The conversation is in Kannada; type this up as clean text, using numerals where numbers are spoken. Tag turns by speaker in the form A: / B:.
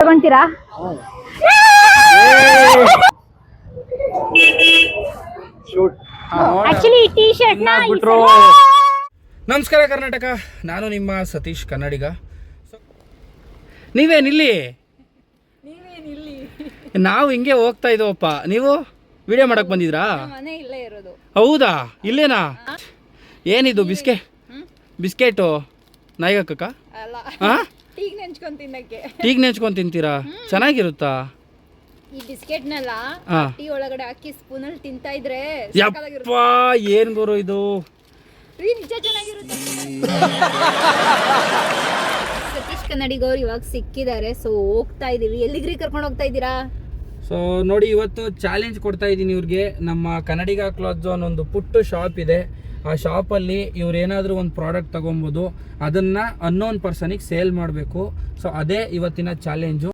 A: ತಗೊಂತೀರಾ? ಆಕ್ಚುಲಿ ಈ ಟಿ ಶರ್ಟ್ ನ
B: ನಮಸ್ಕಾರ ಕರ್ನಾಟಕ, ನಾನು ನಿಮ್ಮ ಸತೀಶ್ ಕನ್ನಡಿಗ. ನೀವೇನಿಲ್ಲಿ? ನಾವು ಹಿಂಗೆ ಹೋಗ್ತಾ ಇದ್ದೀವಪ್ಪ. ನೀವು ವಿಡಿಯೋ ಮಾಡಕ್ ಬಂದಿದ್ರಾ?
A: ಮನೆ ಇಲ್ಲೇ ಇರೋದು.
B: ಹೌದಾ? ಇಲ್ಲೇನಾ? ಏನಿದು ಬಿಸ್ಕೆಟು ನಾಯಿಗಕ್ಕ?
A: ಅಲ್ಲ, ಟೀಗ್ ನೆಂಚ್ಕೊಂಡ್ ತಿನ್ನಕ್ಕೆ.
B: ಟೀಗ್ ನೆಂಚ್ಕೊಂಡ್ ತಿಂತೀರಾ? ಚೆನ್ನಾಗಿರುತ್ತಾ?
A: ಈ ಬಿಸ್ಕೆಟ್ ನೆಲ್ಲ ಟೀ ಒಳಗಡೆ ಹಾಕಿ ಸ್ಪೂನ್ ಅಲ್ಲಿ ತಿಂತಾ ಇದ್ರೆ
B: ಯಪ್ಪ, ಏನ್ ಗುರು ಇದು?
A: ನಿಜ ಚೆನ್ನಾಗಿರುತ್ತೆ. ಸತೀಶ್ ಕನ್ನಡಿಗವ್ರು ಇವಾಗ ಸಿಕ್ಕಿದ್ದಾರೆ. ಸೊ ಹೋಗ್ತಾ ಇದೀವಿ. ಎಲ್ಲಿಗ್ರಿ ಕರ್ಕೊಂಡು ಹೋಗ್ತಾ ಇದ್ದೀರಾ?
B: ಸೊ ನೋಡಿ, ಇವತ್ತು ಚಾಲೆಂಜ್ ಕೊಡ್ತಾ ಇದ್ದೀನಿ ಇವ್ರಿಗೆ. ನಮ್ಮ ಕನ್ನಡಿಗ ಕ್ಲಾತ್ ಝೋನ್ ಒಂದು ಪುಟ್ಟ ಶಾಪ್ ಇದೆ. ಆ ಶಾಪಲ್ಲಿ ಇವ್ರು ಏನಾದರೂ ಒಂದು ಪ್ರಾಡಕ್ಟ್ ತೊಗೊಬೋದು, ಅದನ್ನು ಅನ್ನೋನ್ ಪರ್ಸನಿಗೆ ಸೇಲ್ ಮಾಡಬೇಕು. ಸೊ ಅದೇ ಇವತ್ತಿನ ಚಾಲೆಂಜು.